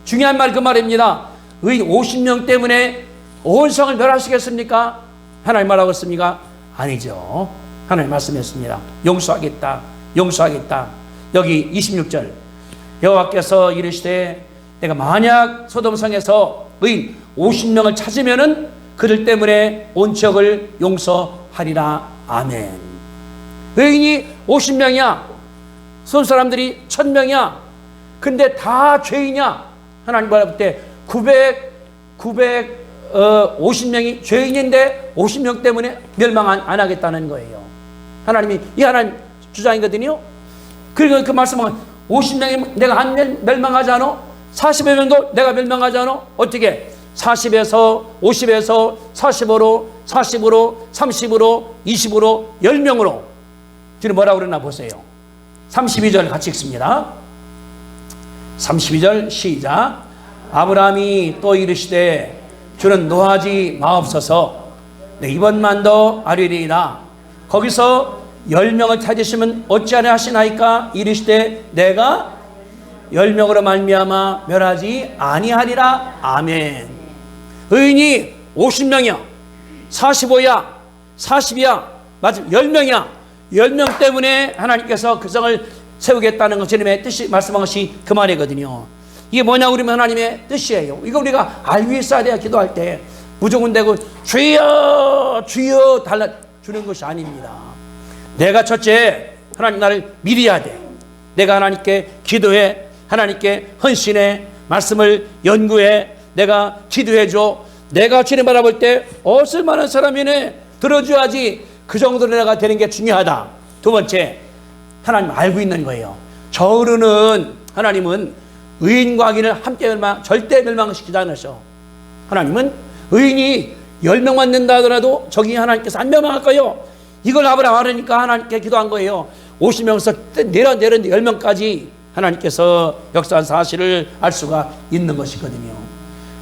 중요한 말 그 말입니다. 의인 50명 때문에 온 성을 멸하시겠습니까? 하나님 말하고 있습니까? 아니죠. 하나님 말씀했습니다. 용서하겠다. 용서하겠다. 여기 26절 여호와께서 이르시되 내가 만약 소돔성에서 의인 50명을 찾으면은 그들 때문에 온 지역을 용서하리라. 아멘. 의인이 50명이야. 쏜 사람들이 1000명이야. 근데 다 죄인이야. 하나님 바라볼 때 950명이 죄인인데 50명 때문에 멸망 안 하겠다는 거예요. 하나님이 이 하나님 주장이거든요. 그리고 그 말씀은 50명이 내가 안 멸망하지 않아? 40여 명도 내가 멸망하지 않아? 어떻게? 40에서 50에서 45로 40으로 30으로 20으로 10명으로. 뒤는 뭐라고 그러나 보세요. 32절 같이 읽습니다. 32절 시작. 아브라함이 또 이르시되 주는 노하지 마옵소서. 이번만도 아뢰리이다. 거기서 10명을 찾으시면 어찌하려 하시나이까. 이르시되 내가 10명으로 말미암아 멸하지 아니하리라. 아멘. 의인이 50명이야. 45야. 40이야. 맞아. 10명이야. 10명 때문에 하나님께서 그 성을 세우겠다는 것이 하나님의 뜻이 말씀한 것이 그 말이거든요. 이게 뭐냐고 그러면 하나님의 뜻이에요. 이거 우리가 알고 있어야 돼요. 기도할 때 무조건 되고 주여 주여 달라주는 것이 아닙니다. 내가 첫째 하나님 나를 믿어야 돼. 내가 하나님께 기도해, 하나님께 헌신해, 말씀을 연구해, 내가 기도해줘. 내가 주님 바라볼 때 쓸만한 사람이네 들어줘야지. 그 정도로 내가 되는 게 중요하다. 두 번째, 하나님 알고 있는 거예요. 저으로는 하나님은 의인과 악인을 함께 절대 멸망시키지 않으셔. 하나님은 의인이 10명만 된다 하더라도 저기 하나님께서 안 멸망할 거예요. 이걸 아브라함 알으니까 하나님께 기도한 거예요. 50명에서 내려 10명까지 하나님께서 역사한 사실을 알 수가 있는 것이거든요.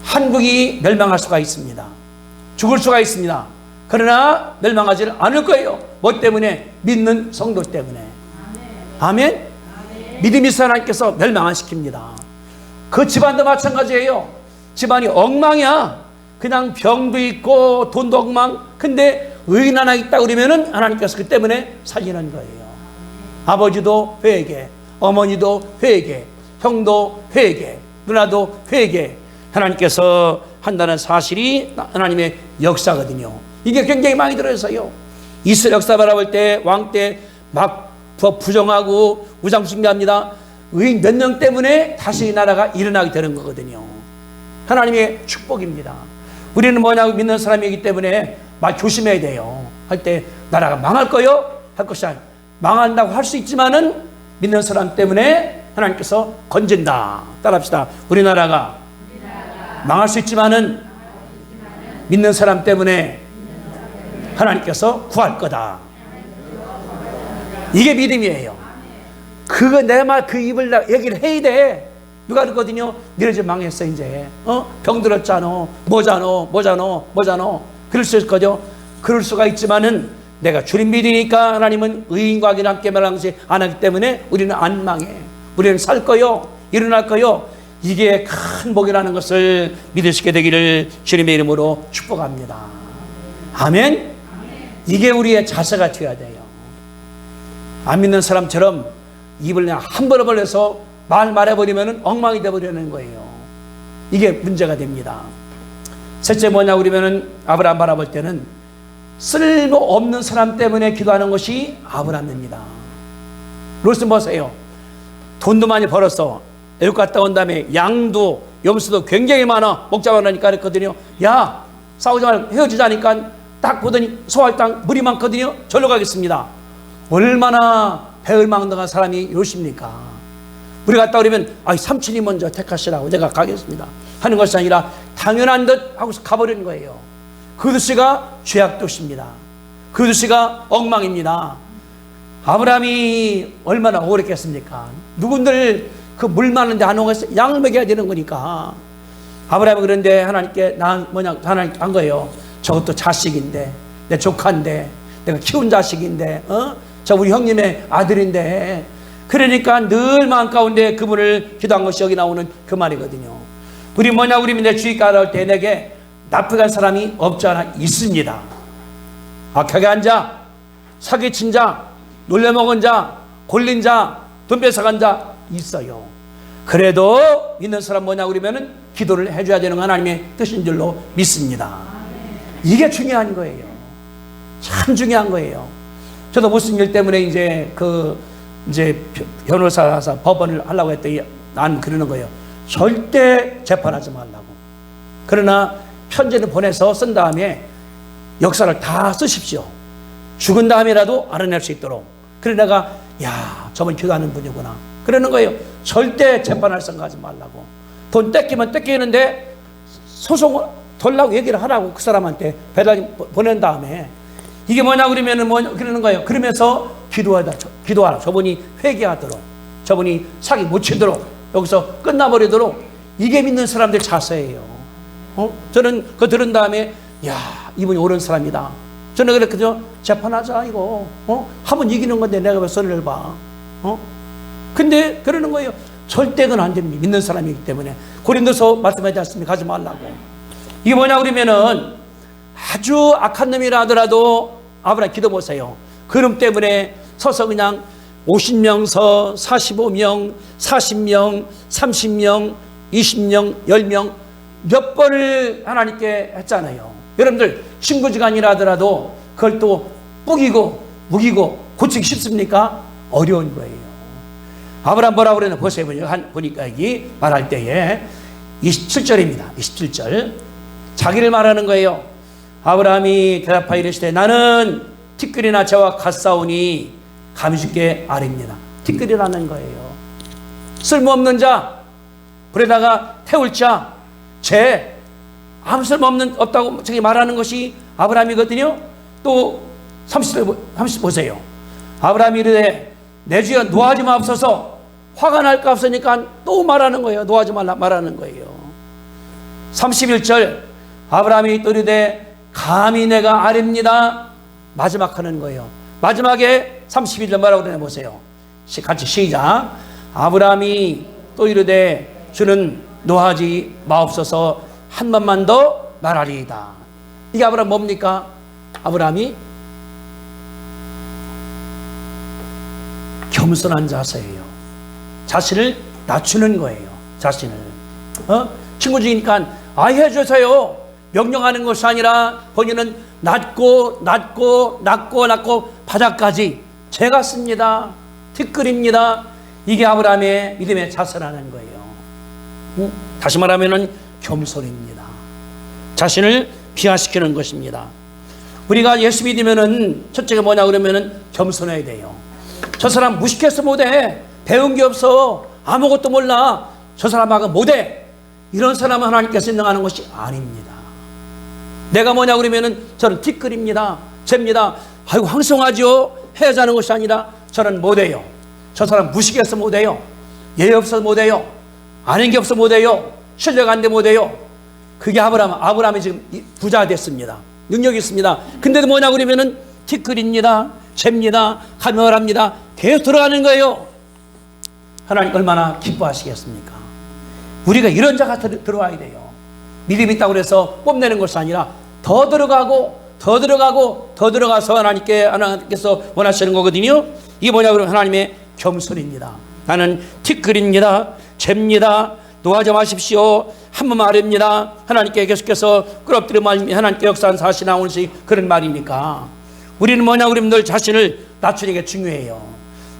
한국이 멸망할 수가 있습니다. 죽을 수가 있습니다. 그러나 멸망하지는 않을 거예요. 뭐 때문에? 믿는 성도 때문에. 아멘? 믿음이 있어 하나님께서 멸망 안 시킵니다. 그 집안도 마찬가지예요. 집안이 엉망이야. 그냥 병도 있고 돈도 엉망. 근데 의인 하나 있다 그러면은 하나님께서 그 때문에 살리는 거예요. 아버지도 회개, 어머니도 회개, 형도 회개, 누나도 회개. 하나님께서 한다는 사실이 하나님의 역사거든요. 이게 굉장히 많이 들어있어요. 이스라엘 역사 바라볼 때 왕 때 막 부정하고 우상숭배합니다. 의인 몇 명 때문에 다시 이 나라가 일어나게 되는 거거든요. 하나님의 축복입니다. 우리는 뭐냐고 믿는 사람이기 때문에 막 조심해야 돼요. 할 때 나라가 망할 거요? 할 것이 아니라 망한다고 할 수 있지만은 믿는 사람 때문에 하나님께서 건진다. 따라합시다. 우리나라가 망할 수 있지만은 믿는 사람 때문에 하나님께서 구할 거다. 이게 믿음이에요. 그거 내 말 그 입을 얘기를 해야 돼. 누가 그러거든요. 너네 집 망했어 이제. 병 들었잖아. 뭐잖아. 그럴 수 있을 거죠. 그럴 수가 있지만은 내가 주님 믿으니까 하나님은 의인과 악인 함께 멸망하지 않았기 때문에 우리는 안 망해. 우리는 살 거요. 일어날 거요. 이게 큰 복이라는 것을 믿을 수 있게 되기를 주님의 이름으로 축복합니다. 아멘? 이게 우리의 자세가 되어야 돼요. 안 믿는 사람처럼 입을 그냥 함부로 벌려서 말해버리면 엉망이 되어버리는 거예요. 이게 문제가 됩니다. 셋째 뭐냐고 그러면 아브라함 바라볼 때는 쓸모없는 사람 때문에 기도하는 것이 아브라함입니다. 롯은 보세요. 돈도 많이 벌었어. 애국 갔다 온 다음에 양도 염소도 굉장히 많아. 먹자 많으니까 그랬거든요. 야 싸우지 말고 헤어지자니까 딱 보더니 소할 땅 물이 많거든요. 절로 가겠습니다. 얼마나 배을망덕한 사람이 이러십니까? 우리 갔다 오려면 삼촌이 먼저 택하시라고 내가 가겠습니다 하는 것이 아니라 당연한 듯 하고서 가버리는 거예요. 그 도시가 죄악 도시입니다. 그 도시가 엉망입니다. 아브라함이 얼마나 오랬겠습니까? 누군들 그 물 많은데 안 오겠어? 양 먹여야 되는 거니까. 아브라함이 그런데 하나님께 하나님 한 거예요. 저것도 자식인데, 내 조카인데, 내가 키운 자식인데, 저 우리 형님의 아들인데. 그러니까 늘 마음 가운데 그분을 기도한 것이 여기 나오는 그 말이거든요. 우리 내 주의 따라올 때 내게 나쁘게 한 사람이 없지 않아 있습니다. 악하게 한 자, 사기친 자, 놀려먹은 자, 골린 자, 돈 뺏어간 자 있어요. 그래도 믿는 사람 그러면은 기도를 해줘야 되는 건 하나님의 뜻인 줄로 믿습니다. 이게 중요한 거예요. 참 중요한 거예요. 저도 무슨 일 때문에 이제 변호사라서 법원을 하려고 했더니 난 그러는 거예요. 절대 재판하지 말라고. 그러나 편지를 보내서 쓴 다음에 역사를 다 쓰십시오. 죽은 다음이라도 알아낼 수 있도록. 그래 내가 저분 기도하는 분이구나. 그러는 거예요. 절대 재판할 생각하지 말라고. 돈 뺏기면 뺏기는데 소송을 돌라고 얘기를 하라고 그 사람한테 배달 보낸 다음에 이게 그러면은 그러는 거예요. 그러면서 기도하라. 저분이 회개하도록, 저분이 사기 못 치도록, 여기서 끝나버리도록. 이게 믿는 사람들 자세예요. 저는 그거 들은 다음에 이분이 옳은 사람이다. 저는 그랬거든요. 재판하자 이거. 하면 이기는 건데 내가 왜 손해를 봐. 근데 그러는 거예요. 절대 그건 안 됩니다. 믿는 사람이기 때문에. 고린도서 말씀하지 않습니까? 가지 말라고. 이게 그러면은 아주 악한 놈이라 하더라도 아브라함 기도 보세요. 그놈 때문에 서서 그냥 50명서 45명, 40명, 30명, 20명, 10명 몇 번을 하나님께 했잖아요. 여러분들 신구지간이라 하더라도 그걸 또 뿌기고 무기고 고치기 쉽습니까? 어려운 거예요. 아브라함 뭐라고 그러나 보세요. 보니까 여기 말할 때에 27절입니다. 27절 자기를 말하는 거예요. 아브라함이 대답하여 이르시되 나는 티끌이나 재와 같사오니 감히 주께 아뢰옵니다. 티끌이라는 거예요. 쓸모없는 자, 불에다가 태울 자, 재, 아무 쓸모없는 없다고 저기 말하는 것이 아브라함이거든요. 또 30 보세요. 아브라함이 이르되 내 주여 노하지 마옵소서. 화가 날까 없으니까 또 말하는 거예요. 노하지 말라 말하는 거예요. 31절 아브라함이 또 이르되 감히 내가 아뢰옵니다. 마지막 하는 거예요. 마지막에 31절 뭐라고 그러나 보세요. 같이 시작. 아브라함이 또 이르되 주는 노하지 마옵소서 한 번만 더 말하리이다. 이게 아브라함 뭡니까? 아브라함이 겸손한 자세예요. 자신을 낮추는 거예요. 자신을. 친구 중이니까 해주세요. 명령하는 것이 아니라 본인은 낮고 바닥까지 제가 씁니다. 티끌입니다. 이게 아브라함의 믿음의 자세라는 거예요. 다시 말하면 겸손입니다. 자신을 비하시키는 것입니다. 우리가 예수 믿으면은 첫째가 뭐냐 그러면은 겸손해야 돼요. 저 사람 무식해서 못해. 배운 게 없어. 아무것도 몰라. 저 사람하고 못해. 이런 사람은 하나님께서 인정하는 것이 아닙니다. 내가 뭐냐 그러면은 저는 티끌입니다. 잽니다. 아이고 황송하죠. 해야지 하는 것이 아니라 저는 못해요. 저 사람 무식해서 못해요. 예의 없어서 못해요. 아는 게 없어 못해요. 실력 안 돼 못해요. 그게 아브라함이 지금 부자가 됐습니다. 능력이 있습니다. 근데도 뭐냐 그러면은 티끌입니다. 잽니다. 가멸합니다. 계속 들어가는 거예요. 하나님 얼마나 기뻐하시겠습니까? 우리가 이런 자가 들어와야 돼요. 믿음이 있다고 해서 뽐내는 것이 아니라 더 들어가서 하나님께서 원하시는 거거든요. 이게 뭐냐 그러면 하나님의 겸손입니다. 나는 티끌입니다. 잽니다. 노하지 마십시오. 한 번 말입니다. 하나님께 계속해서 끌어들여 말미 하나님께 역사한 사실 나오는 것이 그런 말이니까 우리는 뭐냐 그러면 늘 자신을 낮추는 게 중요해요.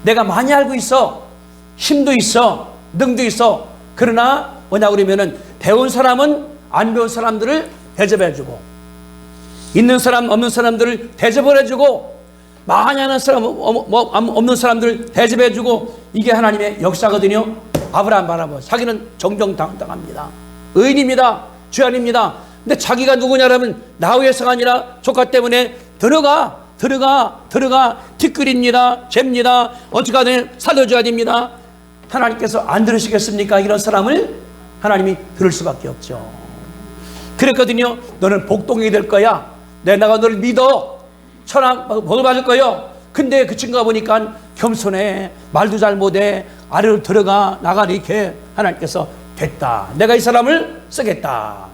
내가 많이 알고 있어. 힘도 있어. 능도 있어. 그러나 뭐냐 그러면은 배운 사람은 안 배운 사람들을 대접해주고 있는 사람 없는 사람들을 대접을 해주고 많이 하는 사람 없는 사람들을 대접해주고 이게 하나님의 역사거든요. 아브라함 바라보 자기는 정정당당합니다. 의인입니다. 죄아닙니다. 근데 자기가 누구냐라면 나위에서가 아니라 조카 때문에 들어가 티끌입니다. 잽니다. 어떻게 하든 살려줘야 됩니다. 하나님께서 안 들으시겠습니까? 이런 사람을 하나님이 들을 수밖에 없죠. 그랬거든요. 너는 복동이 될 거야. 내가 너를 믿어. 천하 복을 받을 거요. 근데 그 친구가 보니까 겸손해. 말도 잘 못해. 아래로 들어가 나가 이렇게 하나님께서 됐다. 내가 이 사람을 쓰겠다.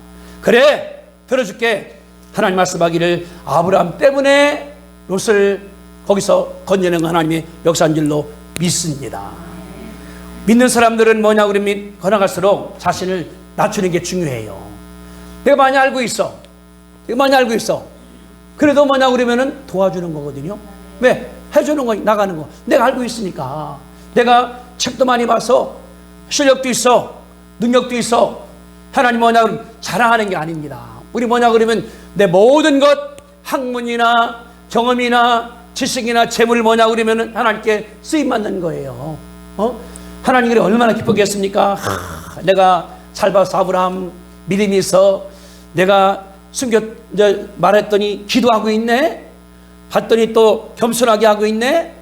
그래 들어줄게. 하나님 말씀하기를 아브라함 때문에 롯을 거기서 건져낸 하나님의 역사인 줄로 믿습니다. 믿는 사람들은 뭐냐 그러면 걸어갈수록 자신을 낮추는 게 중요해요. 내가 많이 알고 있어. 그래도 뭐냐 그러면은 도와주는 거거든요. 왜? 해주는 거, 나가는 거. 내가 알고 있으니까. 내가 책도 많이 봐서 실력도 있어. 능력도 있어. 하나님 뭐냐 그러면 자랑하는 게 아닙니다. 우리 뭐냐 그러면 내 모든 것, 학문이나 경험이나 지식이나 재물을 뭐냐 그러면은 하나님께 쓰임받는 거예요. 하나님이 얼마나 기쁘겠습니까? 내가 잘 봐서 아브라함 믿음이 있어. 내가 말했더니 기도하고 있네. 봤더니 또 겸손하게 하고 있네.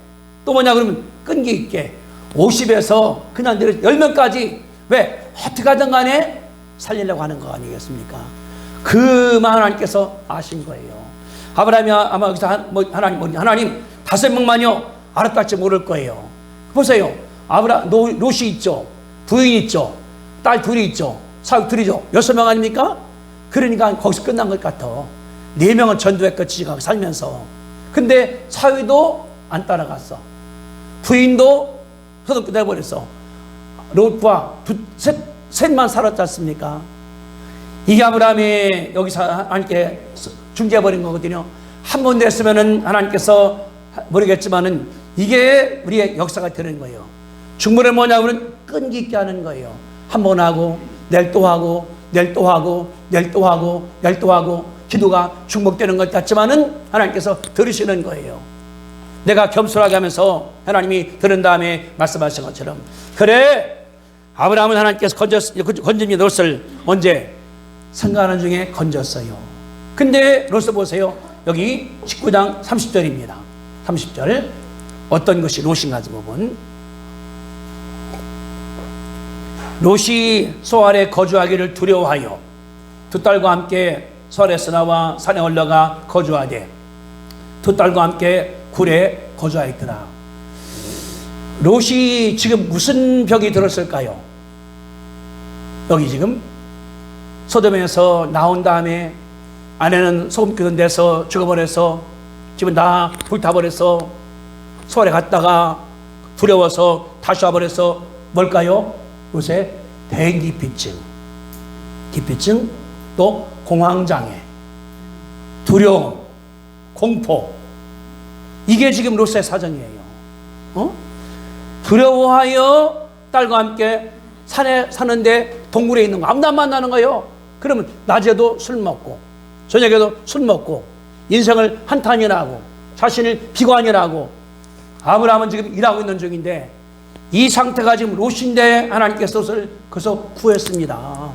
또 뭐냐 그러면 끈기 있게 50에서 그냥 내려 10명까지 왜? 어떻게 하든 간에 살리려고 하는 거 아니겠습니까? 그만 하나님께서 아신 거예요. 아브라함이 아마 여기서 하나님 5명만요 알았다지 모를 거예요. 보세요. 롯이 있죠. 부인 있죠. 딸 둘이 있죠. 사육 둘이죠. 6명 아닙니까? 그러니까 거기서 끝난 것 같아. 4명은 전도했고 지지가 살면서. 근데 사위도 안 따라갔어. 부인도 소돔 끝내버렸어. 롯과 셋만 살았지 않습니까? 이게 아브라함이 여기서 하나님께 중재해버린 거거든요. 한 번 됐으면은 하나님께서 모르겠지만은 이게 우리의 역사가 되는 거예요. 중보는 뭐냐면 끈기 있게 하는 거예요. 한 번 하고 내일 또 하고 내일 또 하고 내일 또 하고 내일 또 하고 기도가 중복되는 것 같지만은 하나님께서 들으시는 거예요. 내가 겸손하게 하면서 하나님이 들은 다음에 말씀하신 것처럼, 그래 아브라함은 하나님께서 건집니다. 롯을 언제? 생각하는 중에 건졌어요. 근데 롯을 보세요. 여기 19장 30절입니다. 30절 어떤 것이 롯인가 보면, 롯이 소알에 거주하기를 두려워하여 두 딸과 함께 소알에서 나와 산에 올라가 거주하되 두 딸과 함께 굴에 거주하였더라. 롯이 지금 무슨 벽이 들었을까요? 여기 지금 소돔에서 나온 다음에 아내는 소금 끼던 데서 죽어버려서 집은 다 불타버려서 소알에 갔다가 두려워서 다시 와버려서 뭘까요? 요새 대인기피증, 기피증, 또 공황장애, 두려움, 공포, 이게 지금 롯의 사정이에요. 두려워하여 딸과 함께 산에 사는데 동굴에 있는 거 아무도 안 만나는 거예요. 그러면 낮에도 술 먹고 저녁에도 술 먹고 인생을 한탄이나 하고 자신을 비관이라고, 아브라함은 지금 일하고 있는 중인데 이 상태가 지금 롯인데 하나님께서 롯을 거기서 구했습니다.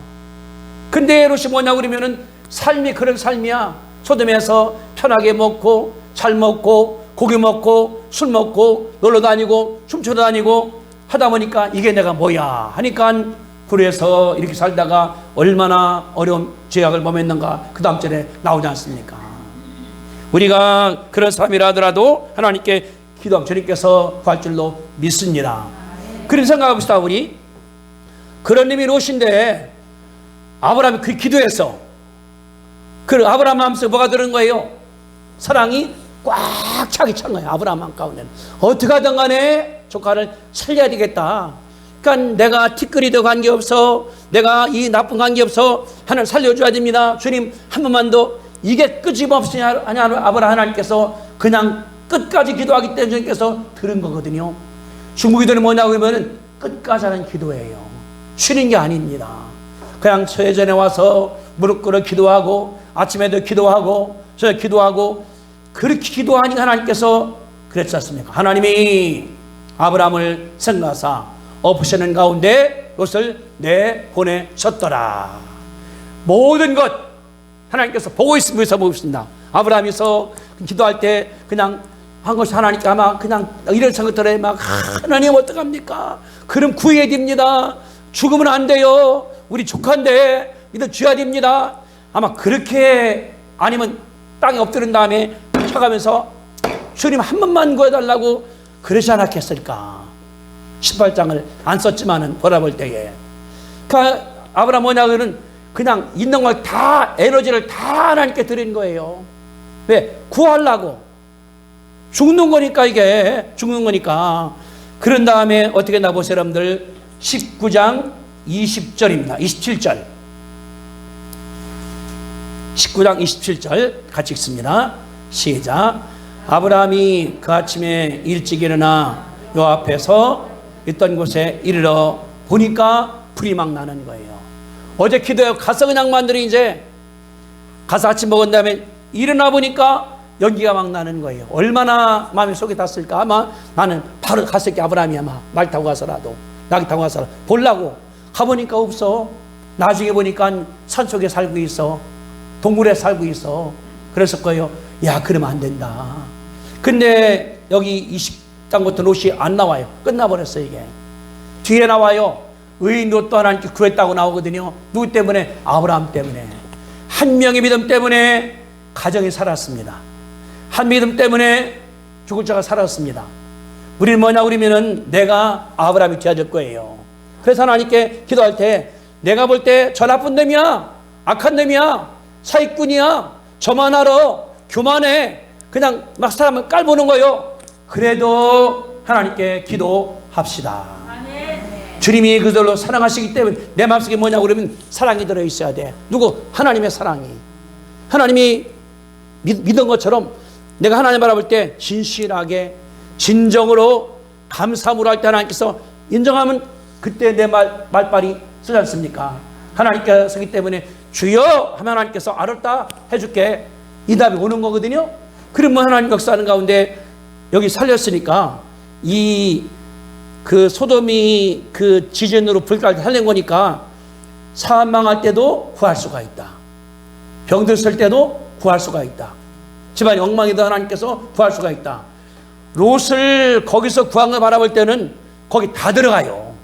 근데 롯이 뭐냐고 그러면은 삶이 그런 삶이야. 소돔에서 편하게 먹고 잘 먹고 고기 먹고 술 먹고 놀러 다니고 춤추러 다니고 하다 보니까 이게 내가 뭐야 하니까 굴에서 이렇게 살다가 얼마나 어려운 죄악을 범했는가 그 다음 절에 나오지 않습니까? 우리가 그런 삶이라 하더라도 하나님께 기도하면 주님께서 구할 줄로 믿습니다. 그런 생각합시다. 우리 그런 의미 롯인데 아브라함이 그 기도했어. 그 아브라함 마음속에 뭐가 들은 거예요? 사랑이 꽉 차기 찬 거예요. 아브라함 마음 가운데는 어떻게 하든 간에 조카를 살려야 되겠다. 그러니까 내가 티끌이도 관계없어, 내가 이 나쁜 관계없어, 하나님 살려줘야 됩니다. 주님 한 번만 더. 이게 끊임없이 아브라함 하나님께서 그냥 끝까지 기도하기 때문에 주님께서 들은 거거든요. 중국 기도는 뭐냐고 하면 끝까지 하는 기도예요. 쉬는 게 아닙니다. 그냥 처해전에 와서 무릎 꿇어 기도하고 아침에도 기도하고 저녁에 기도하고 그렇게 기도하니까 하나님께서 그랬지 않습니까? 하나님이 아브라함을 생각하사 엎으시는 가운데 롯을 내보내셨더라. 모든 것 하나님께서 보고 있습니다. 아브라함이서 기도할 때 그냥 한 것이 하나님께 아마 그냥 이런 생각들에 막 하나님 어떡합니까? 그럼 구해야 됩니다. 죽으면 안 돼요. 우리 조카인데 믿어줘야 됩니다. 아마 그렇게, 아니면 땅에 엎드린 다음에 쳐가면서 주님 한 번만 구해달라고 그러지 않았겠을까? 18장을 안 썼지만은 돌아볼 때에 그러니까 아브라함 뭐냐고는 그냥 있는 걸 다, 에너지를 다 하나님께 드린 거예요. 왜? 구하려고. 죽는 거니까, 이게 죽는 거니까. 그런 다음에 어떻게 나보세요 여러분들? 19장 20절입니다 27절 19장 27절 같이 읽습니다. 시작. 아브라함이 그 아침에 일찍 일어나 요 앞에서 있던 곳에 이르러 보니까 불이 막 나는 거예요. 어제 기도해 가서 그냥 만들이 이제 가서 아침 먹은 다음에 일어나 보니까 연기가 막 나는 거예요. 얼마나 마음이 속에 닿았을까. 아마 나는 바로 갔을 게 아브라함이 아마 말 타고 가서라도 낙이 타고 가서라도 보려고 가보니까 없어. 나중에 보니까 산속에 살고 있어. 동굴에 살고 있어. 그랬을 거예요. 야, 그러면 안 된다. 근데 여기 20장부터 롯이 안 나와요. 끝나버렸어요. 이게 뒤에 나와요. 의인 롯도 하나님께 구했다고 나오거든요. 누구 때문에? 아브라함 때문에. 한 명의 믿음 때문에 가정이 살았습니다. 한 믿음 때문에 죽을 자가 살았습니다. 우리는 뭐냐 그러면은 내가 아브라함이 되어질 거예요. 그래서 하나님께 기도할 때 내가 볼 때 저 나쁜 놈이야, 악한 놈이야, 사기꾼이야, 저만 알아, 교만해, 그냥 막 사람을 깔보는 거예요. 그래도 하나님께 기도합시다. 주님이 그들로 사랑하시기 때문에 내 마음속에 뭐냐고 그러면 사랑이 들어있어야 돼. 누구? 하나님의 사랑이. 하나님이 믿은 것처럼 내가 하나님 바라볼 때 진실하게 진정으로 감사함으로 할 때 하나님께서 인정하면 그때 내 말빨이 쓰지 않습니까? 하나님께서 서기 때문에 주여 하면 하나님께서 알았다 해줄게, 이 답이 오는 거거든요. 그러면 하나님 역사하는 가운데 여기 살렸으니까 그 소돔이 그 지진으로 불까지 살린 거니까 사망할 때도 구할 수가 있다. 병들었을 때도 구할 수가 있다. 집안이 엉망이다 하나님께서 구할 수가 있다. 롯을 거기서 구한 걸 바라볼 때는 거기 다 들어가요.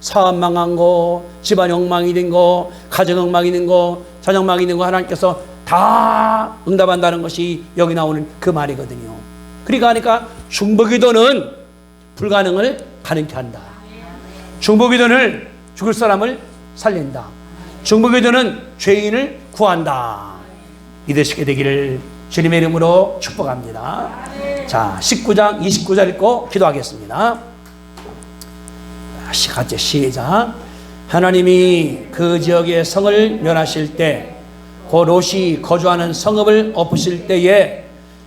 사업 망한 거, 집안이 엉망이 된 거, 가정 엉망이 된 거, 자녀 엉망이 된 거 하나님께서 다 응답한다는 것이 여기 나오는 그 말이거든요. 그러니까 중보기도는 불가능을 가능케 한다. 중보기도는 죽을 사람을 살린다. 중보기도는 죄인을 구한다. 믿으시게 되기를 주님의 이름으로 축복합니다. 자, 19장 29절 읽고 기도하겠습니다. 같이 시작. 하나님이 그 지역의 성을 멸하실 때, 그 롯이 거주하는 성읍을 엎으실 때에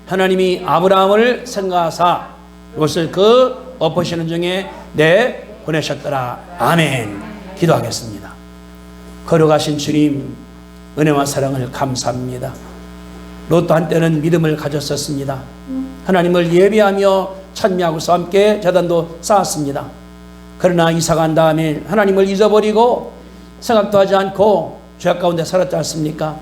하나님이 아브라함을 생각하사 롯을 그 엎으시는 중에 보내셨더라. 아멘. 기도하겠습니다. 걸어가신 주님, 은혜와 사랑을 감사합니다. 롯도 한때는 믿음을 가졌었습니다. 하나님을 예배하며 찬미하고서 함께 제단도 쌓았습니다. 그러나 이사간 다음에 하나님을 잊어버리고 생각도 하지 않고 죄악 가운데 살았지 않습니까?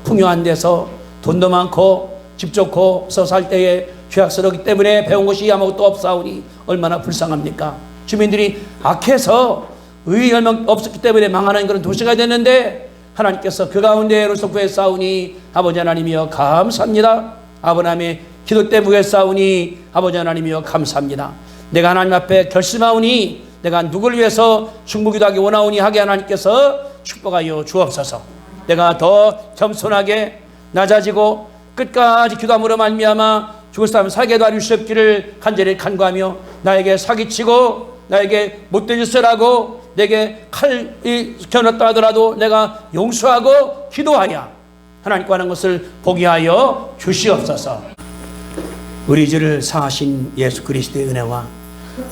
풍요한 데서 돈도 많고 집 좋고 살 때에 죄악스럽기 때문에 배운 것이 아무것도 없사오니 얼마나 불쌍합니까? 주민들이 악해서 의의 열명 없었기 때문에 망하는 그런 도시가 됐는데 하나님께서 그 가운데 롯을 구했사오니 아버지 하나님이여 감사합니다. 아브라함의 기도 때문에 구했사오니 아버지 하나님이여 감사합니다. 내가 하나님 앞에 결심하오니 내가 누구를 위해서 중보기도하기 원하오니 하게 하나님께서 축복하여 주옵소서. 내가 더 겸손하게 낮아지고 끝까지 기도함으로 말미암아 죽을 사람 살게도 하여 주시옵기를 간절히 간구하며 나에게 사기치고 나에게 못된 짓을 하고 내게 칼이 겨눴다 하더라도 내가 용서하고 기도하여 하나님과 하는 것을 보게 하여 주시옵소서. 우리 주를 사하신 예수 그리스도의 은혜와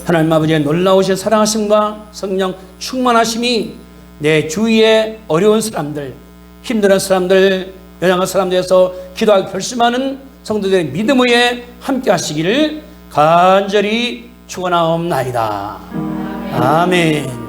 하나님 아버지의 놀라우신 사랑하심과 성령 충만하심이 내 주위에 어려운 사람들, 힘든 사람들, 연약한 사람들에서 기도하기 결심하는 성도들의 믿음 위에 함께 하시기를 간절히 축원하옵나이다. 아멘.